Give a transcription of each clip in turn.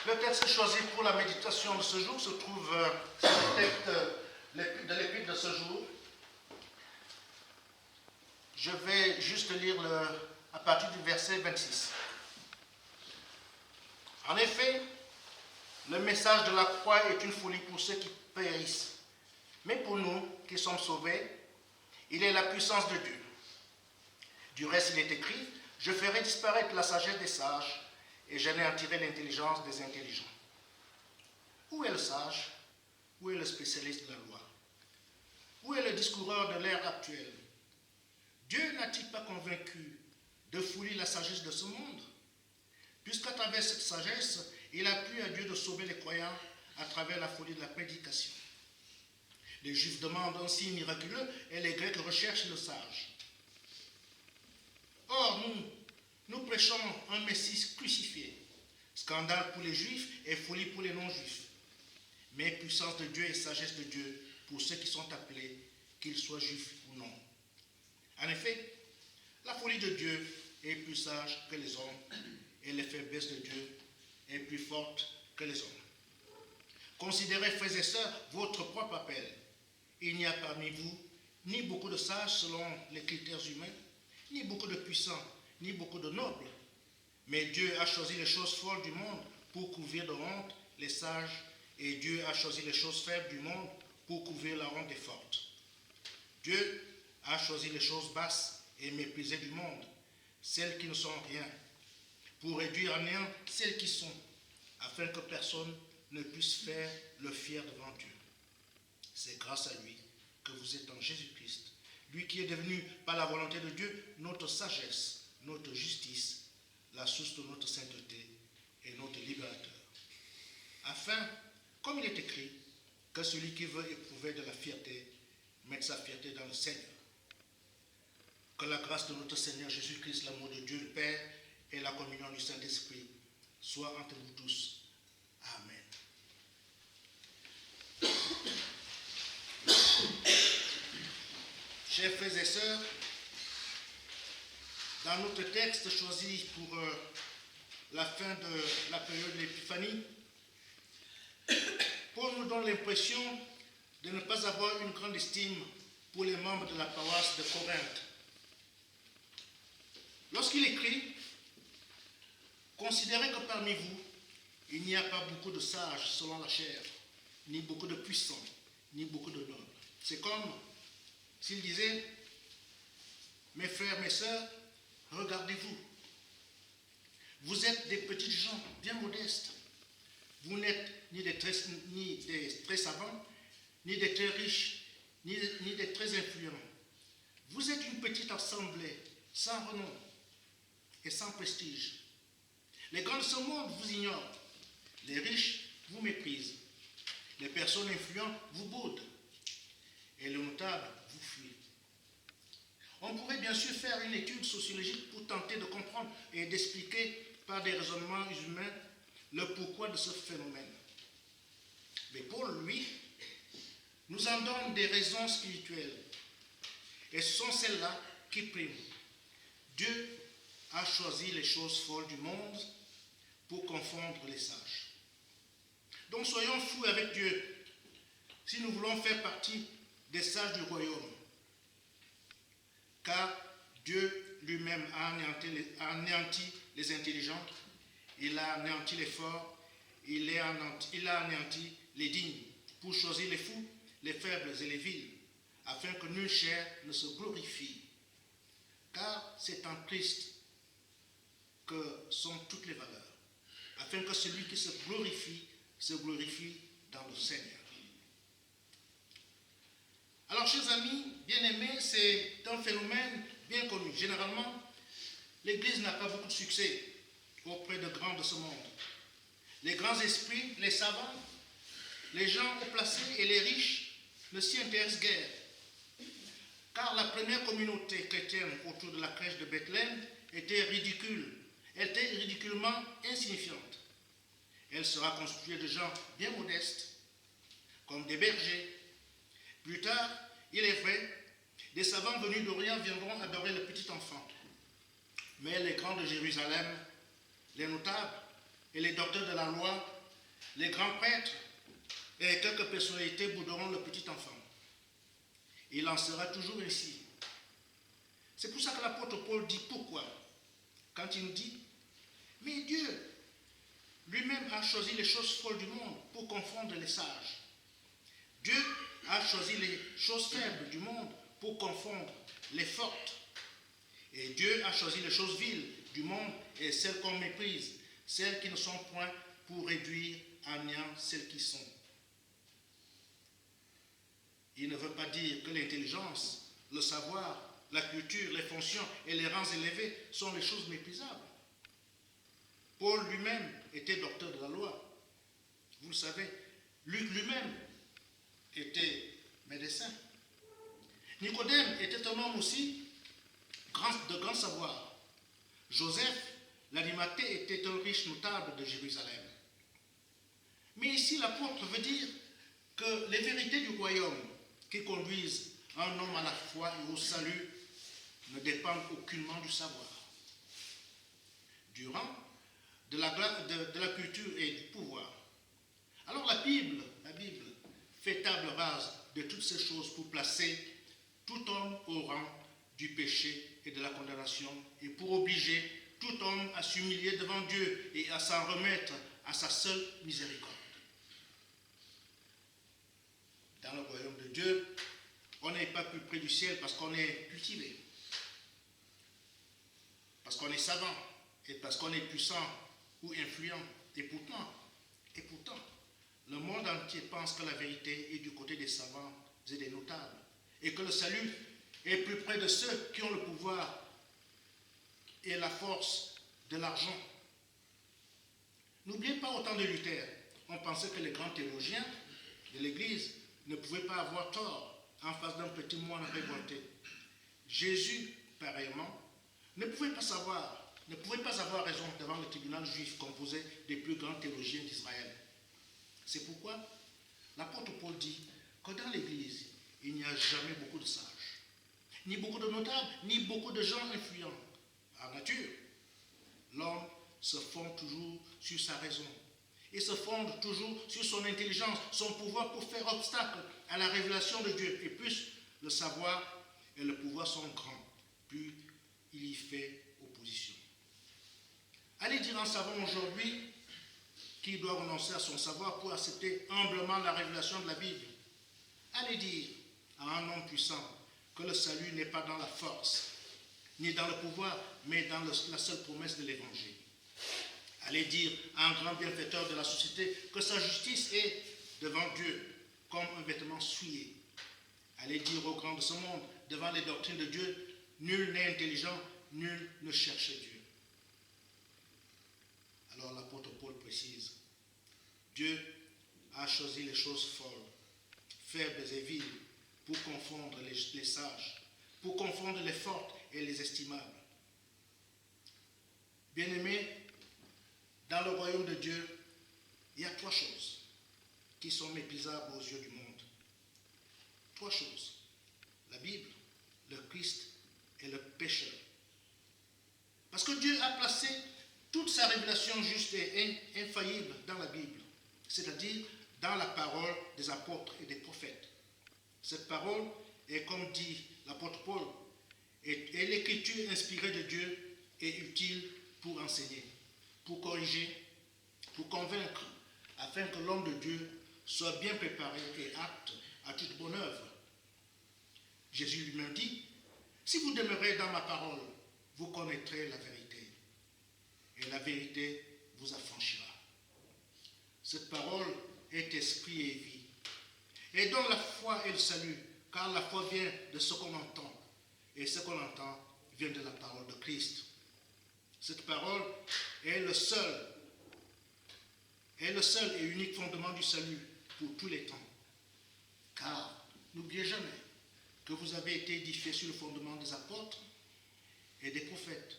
Le texte choisi pour la méditation de ce jour se trouve sur le texte de l'épître de ce jour. Je vais juste lire à partir du verset 26. En effet, le message de la croix est une folie pour ceux qui périssent. Mais pour nous qui sommes sauvés, il est la puissance de Dieu. Du reste, il est écrit, « Je ferai disparaître la sagesse des sages et j'anéantirai l'intelligence des intelligents. » Où est le sage? Où est le spécialiste de la loi? Où est le discoureur de l'ère actuelle? Dieu n'a-t-il pas convaincu de fouler la sagesse de ce monde? Puisqu'à travers cette sagesse, il a plu à Dieu de sauver les croyants à travers la folie de la prédication. Les Juifs demandent un signe miraculeux et les Grecs recherchent le sage. Or, nous prêchons un Messie crucifié, scandale pour les Juifs et folie pour les non-Juifs, mais puissance de Dieu et sagesse de Dieu pour ceux qui sont appelés, qu'ils soient juifs ou non. En effet, la folie de Dieu est plus sage que les hommes et les faiblesses de Dieu est plus forte que les hommes. Considérez, frères et sœurs, votre propre appel. Il n'y a parmi vous ni beaucoup de sages selon les critères humains, ni beaucoup de puissants, ni beaucoup de nobles. Mais Dieu a choisi les choses folles du monde pour couvrir de honte les sages, et Dieu a choisi les choses faibles du monde pour couvrir la honte des fortes. Dieu a choisi les choses basses et méprisées du monde, celles qui ne sont rien, pour réduire à néant celles qui sont, afin que personne ne puisse faire le fier devant Dieu. C'est grâce à lui que vous êtes en Jésus-Christ, lui qui est devenu, par la volonté de Dieu, notre sagesse, notre justice, la source de notre sainteté et notre libérateur. Afin, comme il est écrit, que celui qui veut éprouver de la fierté mette sa fierté dans le Seigneur. Que la grâce de notre Seigneur Jésus-Christ, l'amour de Dieu le Père et la communion du Saint-Esprit soient entre vous tous. Amen. Chers frères et sœurs, dans notre texte choisi pour la fin de la période de l'Épiphanie, Paul nous donne l'impression de ne pas avoir une grande estime pour les membres de la paroisse de Corinthe. Lorsqu'il écrit, « Considérez que parmi vous, il n'y a pas beaucoup de sages selon la chair, ni beaucoup de puissants, ni beaucoup de nobles. » C'est comme s'il disait, « Mes frères, mes sœurs, regardez-vous. Vous êtes des petites gens bien modestes. Vous n'êtes ni des très savants, ni des très riches, ni des très influents. Vous êtes une petite assemblée sans renom et sans prestige. Les grands de ce monde vous ignorent. Les riches vous méprisent. Les personnes influentes vous boudent. Et les notables vous fuient. » On pourrait bien sûr faire une étude sociologique pour tenter de comprendre et d'expliquer par des raisonnements humains le pourquoi de ce phénomène. Mais Paul, lui, nous en donne des raisons spirituelles. Et ce sont celles-là qui priment. Dieu a choisi les choses folles du monde pour confondre les sages. Donc soyons fous avec Dieu si nous voulons faire partie des sages du royaume. Car Dieu lui-même a anéanti les intelligents, il a anéanti les forts, il a anéanti les dignes, pour choisir les fous, les faibles et les vils, afin que nulle chair ne se glorifie. Car c'est en Christ que sont toutes les valeurs, afin que celui qui se glorifie dans le Seigneur. Alors, chers amis, bien-aimés, c'est un phénomène bien connu. Généralement, l'Église n'a pas beaucoup de succès auprès de grands de ce monde. Les grands esprits, les savants, les gens haut placés et les riches ne s'y intéressent guère. Car la première communauté chrétienne autour de la crèche de Bethléem était ridicule. Elle était ridiculement insignifiante. Elle sera constituée de gens bien modestes, comme des bergers. Plus tard, il est vrai, des savants venus d'Orient viendront adorer le petit enfant. Mais les grands de Jérusalem, les notables et les docteurs de la loi Les grands prêtres et quelques personnalités bouderont le petit enfant. Il en sera toujours ainsi. C'est pour ça que l'apôtre Paul dit pourquoi. Quand il nous dit, mais Dieu lui-même a choisi les choses folles du monde pour confondre les sages. Dieu a choisi les choses faibles du monde pour confondre les fortes. Et Dieu a choisi les choses viles du monde et celles qu'on méprise, celles qui ne sont point, pour réduire à néant celles qui sont. Il ne veut pas dire que l'intelligence, le savoir, la culture, les fonctions et les rangs élevés sont les choses méprisables. Paul lui-même était docteur de la loi. Vous le savez, Luc lui-même était médecin. Nicodème était un homme aussi de grand savoir. Joseph, l'Arimathée, était un riche notable de Jérusalem. Mais ici, l'apôtre veut dire que les vérités du royaume qui conduisent un homme à la foi et au salut ne dépendent aucunement du savoir, du rang, de la culture et du pouvoir. Alors la Bible fait table rase de toutes ces choses pour placer tout homme au rang du péché et de la condamnation et pour obliger tout homme à s'humilier devant Dieu et à s'en remettre à sa seule miséricorde. Dans le royaume de Dieu, on n'est pas plus près du ciel parce qu'on est cultivé, parce qu'on est savant et parce qu'on est puissant ou influent. Et pourtant, le monde entier pense que la vérité est du côté des savants et des notables et que le salut est plus près de ceux qui ont le pouvoir et la force de l'argent. N'oubliez pas, au temps de Luther, on pensait que les grands théologiens de l'Église ne pouvaient pas avoir tort en face d'un petit moine révolté. Jésus, pareillement, ne pouvait pas avoir raison devant le tribunal juif composé des plus grands théologiens d'Israël. C'est pourquoi l'apôtre Paul dit que dans l'Église, il n'y a jamais beaucoup de sages, ni beaucoup de notables, ni beaucoup de gens influents. En nature, l'homme se fonde toujours sur sa raison et se fonde toujours sur son intelligence, son pouvoir pour faire obstacle à la révélation de Dieu. Et plus le savoir et le pouvoir sont grands, plus il y fait opposition. Allez dire un savant aujourd'hui qu'il doit renoncer à son savoir pour accepter humblement la révélation de la Bible. Allez dire à un homme puissant que le salut n'est pas dans la force, ni dans le pouvoir, mais dans la seule promesse de l'Évangile. Allez dire à un grand bienfaiteur de la société que sa justice est devant Dieu comme un vêtement souillé. Allez dire aux grands de ce monde, devant les doctrines de Dieu, nul n'est intelligent, nul ne cherche Dieu. Alors l'apôtre Paul précise, Dieu a choisi les choses folles, faibles et viles, pour confondre les sages, pour confondre les fortes et les estimables. Bien-aimés, dans le royaume de Dieu, il y a 3 choses qui sont méprisables aux yeux du monde. 3 choses. La Bible, le Christ et le pécheur. Parce que Dieu a placé toute sa révélation juste et infaillible dans la Bible, c'est-à-dire dans la parole des apôtres et des prophètes. Cette parole est, comme dit l'apôtre Paul, est l'écriture inspirée de Dieu et utile pour enseigner, pour corriger, pour convaincre, afin que l'homme de Dieu soit bien préparé et apte à toute bonne œuvre. Jésus lui-même dit, si vous demeurez dans ma parole, vous connaîtrez la vérité, et la vérité vous affranchira. Cette parole est esprit et vie, et donne la foi et le salut, car la foi vient de ce qu'on entend, et ce qu'on entend vient de la parole de Christ. Cette parole est le seul et unique fondement du salut pour tous les temps. Car n'oubliez jamais que vous avez été édifiés sur le fondement des apôtres et des prophètes,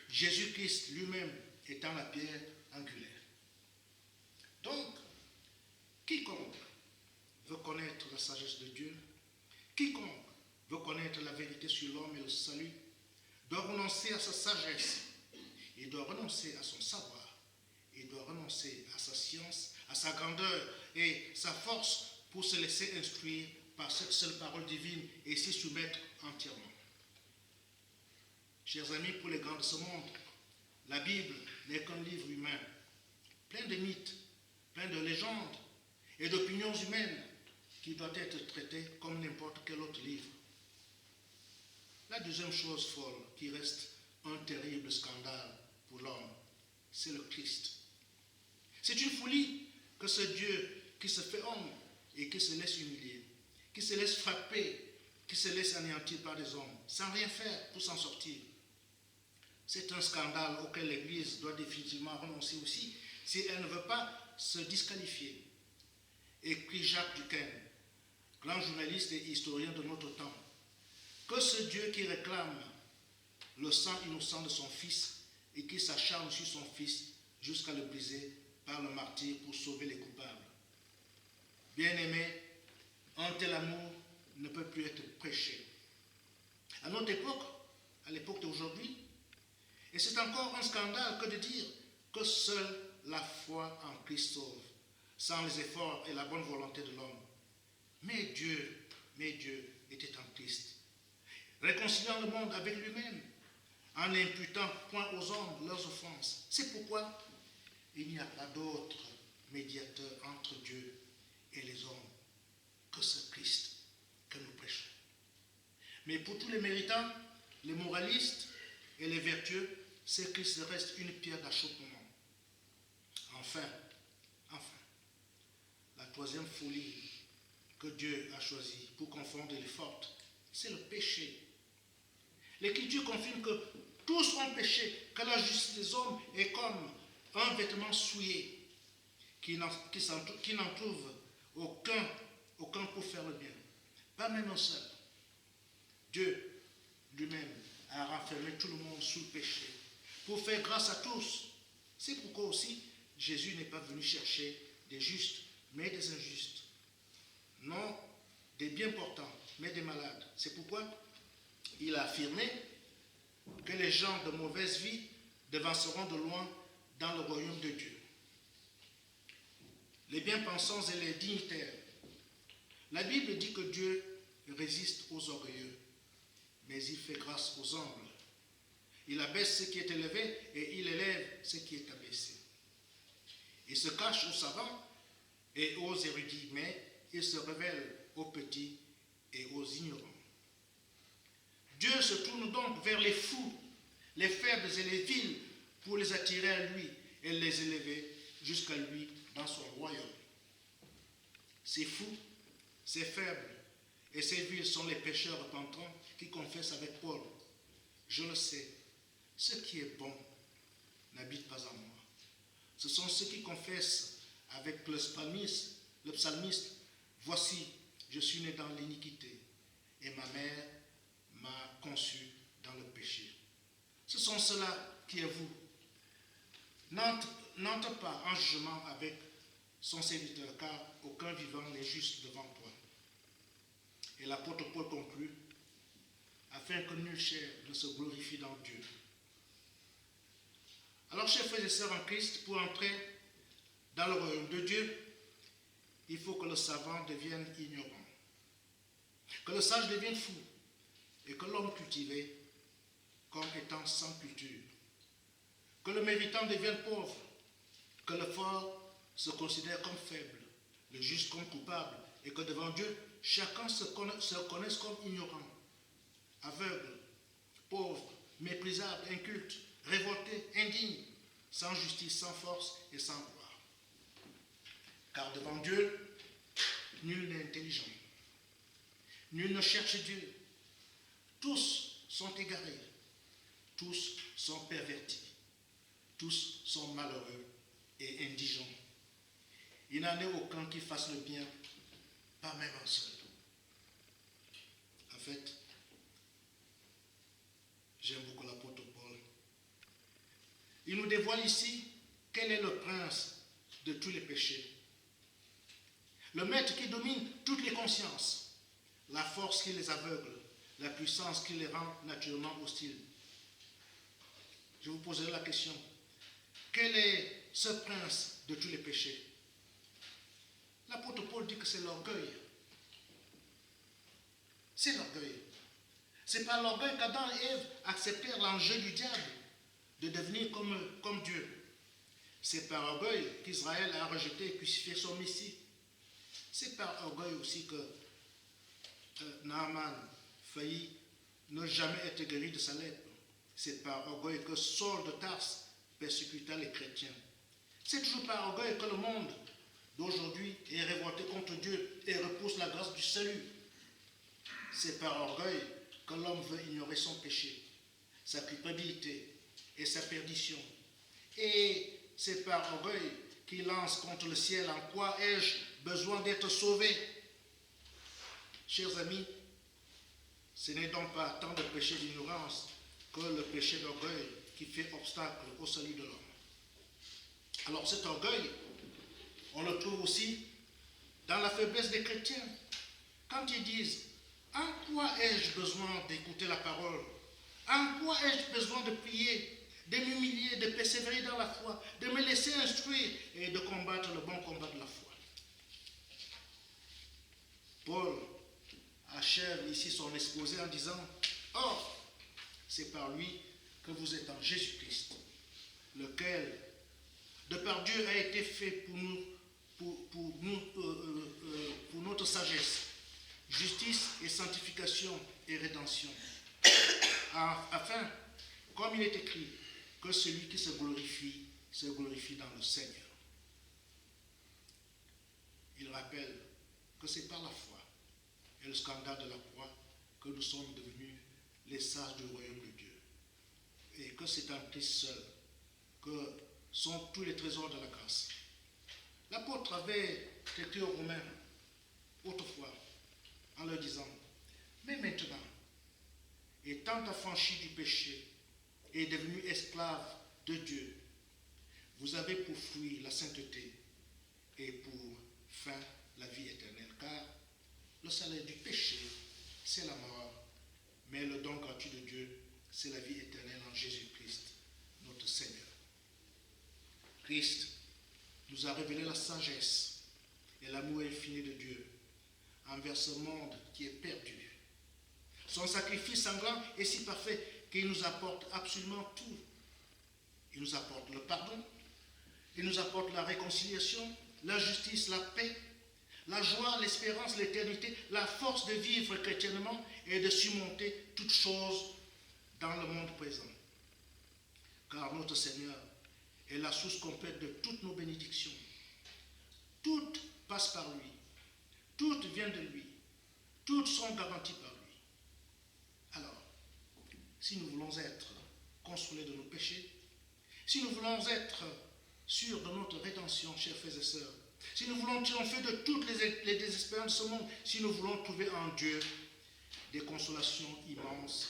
Jésus-Christ lui-même étant la pierre angulaire. Donc, quiconque veut connaître la sagesse de Dieu, quiconque veut connaître la vérité sur l'homme et le salut, doit renoncer à sa sagesse, il doit renoncer à son savoir, il doit renoncer renoncer à sa science, à sa grandeur et sa force pour se laisser instruire par cette seule parole divine et s'y soumettre entièrement. Chers amis, pour les grands de ce monde, la Bible n'est qu'un livre humain, plein de mythes, plein de légendes et d'opinions humaines qui doit être traité comme n'importe quel autre livre. La deuxième chose folle qui reste un terrible scandale pour l'homme, c'est le Christ. C'est une folie que ce Dieu qui se fait homme et qui se laisse humilier, qui se laisse frapper, qui se laisse anéantir par des hommes, sans rien faire pour s'en sortir. C'est un scandale auquel l'Église doit définitivement renoncer aussi, si elle ne veut pas se disqualifier. Écrit Jacques Duquesne, grand journaliste et historien de notre temps, que ce Dieu qui réclame le sang innocent de son Fils et qui s'acharne sur son Fils jusqu'à le briser par le martyre pour sauver les coupables. Bien-aimés, un tel amour ne peut plus être prêché. À notre époque, à l'époque d'aujourd'hui, et c'est encore un scandale que de dire que seule la foi en Christ sauve, sans les efforts et la bonne volonté de l'homme. Mais Dieu était en Christ, réconciliant le monde avec lui-même, en n'imputant point aux hommes leurs offenses. C'est pourquoi il n'y a pas d'autre médiateur entre Dieu et les hommes que ce Christ que nous prêchons. Mais pour tous les méritants, les moralistes et les vertueux, ce Christ reste une pierre d'achoppement. Enfin, la troisième folie que Dieu a choisie pour confondre les fortes, c'est le péché. L'Écriture confirme que tous ont péché, que la justice des hommes est comme un vêtement souillé, qui n'en trouve aucun pour faire le bien. Pas même un seul. Dieu lui-même a renfermé tout le monde sous le péché, pour faire grâce à tous. C'est pourquoi aussi Jésus n'est pas venu chercher des justes, mais des injustes. Non des bien portants, mais des malades. C'est pourquoi il a affirmé que les gens de mauvaise vie devanceront de loin dans le royaume de Dieu. Les bien-pensants et les dignitaires. La Bible dit que Dieu résiste aux orgueilleux, mais il fait grâce aux humbles. Il abaisse ce qui est élevé et il élève ce qui est abaissé. Il se cache aux savants et aux érudits, mais il se révèle aux petits et aux ignorants. Dieu se tourne donc vers les fous, les faibles et les vils pour les attirer à lui et les élever jusqu'à lui dans son royaume. Ces fous, ces faibles et ces vils sont les pécheurs repentants qui confessent avec Paul: je le sais, ce qui est bon n'habite pas en moi. Ce sont ceux qui confessent avec le psalmiste: voici, je suis né dans l'iniquité et ma mère m'a conçu dans le péché. Ce sont ceux-là qui avouent: n'entre pas en jugement avec son serviteur, car aucun vivant n'est juste devant toi. Et l'apôtre Paul conclut: afin que nulle chair ne se glorifie dans Dieu. Alors, chers frères et sœurs en Christ, pour entrer dans le royaume de Dieu, il faut que le savant devienne ignorant, que le sage devienne fou, et que l'homme cultivé comme étant sans culture, que le méritant devienne pauvre, que le fort se considère comme faible, le juste comme coupable, et que devant Dieu, chacun se connaisse comme ignorant, aveugle, pauvre, méprisable, inculte, révolté, indigne, sans justice, sans force et sans gloire. Car devant Dieu, nul n'est intelligent, nul ne cherche Dieu. Tous sont égarés, tous sont pervertis, tous sont malheureux et indigents. Il n'en est aucun qui fasse le bien, pas même un seul. En fait, j'aime beaucoup l'apôtre Paul. Il nous dévoile ici quel est le prince de tous les péchés, le maître qui domine toutes les consciences, la force qui les aveugle, la puissance qui les rend naturellement hostiles. Je vous poserai la question: quel est ce prince de tous les péchés? L'apôtre Paul dit que c'est l'orgueil. C'est l'orgueil. C'est par l'orgueil qu'Adam et Ève acceptèrent l'enjeu du diable de devenir comme Dieu. C'est par orgueil qu'Israël a rejeté et crucifié son Messie. C'est par orgueil aussi que Naaman faillit ne jamais être guéri de sa lèpre. C'est par orgueil que Saul de Tarse persécuta les chrétiens. C'est toujours par orgueil que le monde d'aujourd'hui est révolté contre Dieu et repousse la grâce du salut. C'est par orgueil que l'homme veut ignorer son péché, sa culpabilité et sa perdition. Et c'est par orgueil qu'il lance contre le ciel: en quoi ai-je besoin d'être sauvé? Chers amis, ce n'est donc pas tant le péché d'ignorance que le péché d'orgueil qui fait obstacle au salut de l'homme. Alors cet orgueil, on le trouve aussi dans la faiblesse des chrétiens. Quand ils disent: en quoi ai-je besoin d'écouter la parole? En quoi ai-je besoin de prier, de m'humilier, de persévérer dans la foi, de me laisser instruire et de combattre le bon combat de la foi? Paul achève ici son exposé en disant: or, c'est par lui que vous êtes en Jésus-Christ, lequel, de par Dieu, a été fait pour notre sagesse, justice et sanctification et rédemption, afin, comme il est écrit, que celui qui se glorifie dans le Seigneur. Il rappelle que c'est par la foi et le scandale de la croix que nous sommes devenus les sages du royaume de Dieu, et que c'est en Christ seul que sont tous les trésors de la grâce. L'apôtre avait écrit aux Romains autrefois en leur disant: mais maintenant, étant affranchis du péché et devenus esclaves de Dieu, vous avez pour fruit la sainteté et pour fin la vie éternelle, car le salaire du péché, c'est la mort, mais le don gratuit de Dieu, c'est la vie éternelle en Jésus-Christ, notre Seigneur. Christ nous a révélé la sagesse et l'amour infini de Dieu envers ce monde qui est perdu. Son sacrifice sanglant est si parfait qu'il nous apporte absolument tout. Il nous apporte le pardon, il nous apporte la réconciliation, la justice, la paix, la joie, l'espérance, l'éternité, la force de vivre chrétiennement et de surmonter toutes choses dans le monde présent. Car notre Seigneur est la source complète de toutes nos bénédictions. Toutes passent par lui, toutes viennent de lui, toutes sont garanties par lui. Alors, si nous voulons être consolés de nos péchés, si nous voulons être sûrs de notre rédemption, chers frères et sœurs, si nous voulons triompher de toutes les désespérances de ce monde, si nous voulons trouver en Dieu des consolations immenses,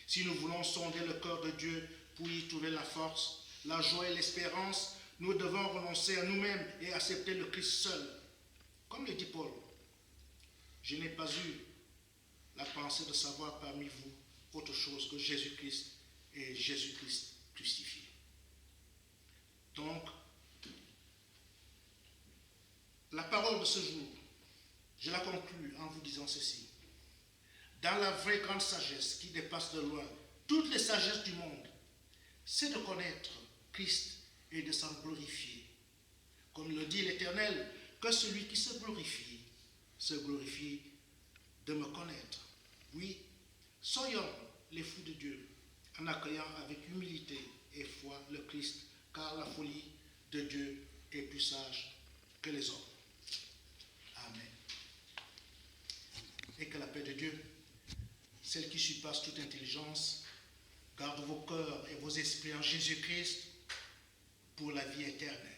si nous voulons sonder le cœur de Dieu pour y trouver la force, la joie et l'espérance, nous devons renoncer à nous-mêmes et accepter le Christ seul. Comme le dit Paul: je n'ai pas eu la pensée de savoir parmi vous autre chose que Jésus-Christ et Jésus-Christ crucifié. Donc, la parole de ce jour, je la conclue en vous disant ceci: dans la vraie grande sagesse qui dépasse de loin toutes les sagesses du monde, c'est de connaître Christ et de s'en glorifier. Comme le dit l'Éternel, que celui qui se glorifie de me connaître. Oui, soyons les fous de Dieu, en accueillant avec humilité et foi le Christ, car la folie de Dieu est plus sage que les hommes. Amen. Et que la paix de Dieu, celle qui surpasse toute intelligence, garde vos cœurs et vos esprits en Jésus-Christ pour la vie éternelle.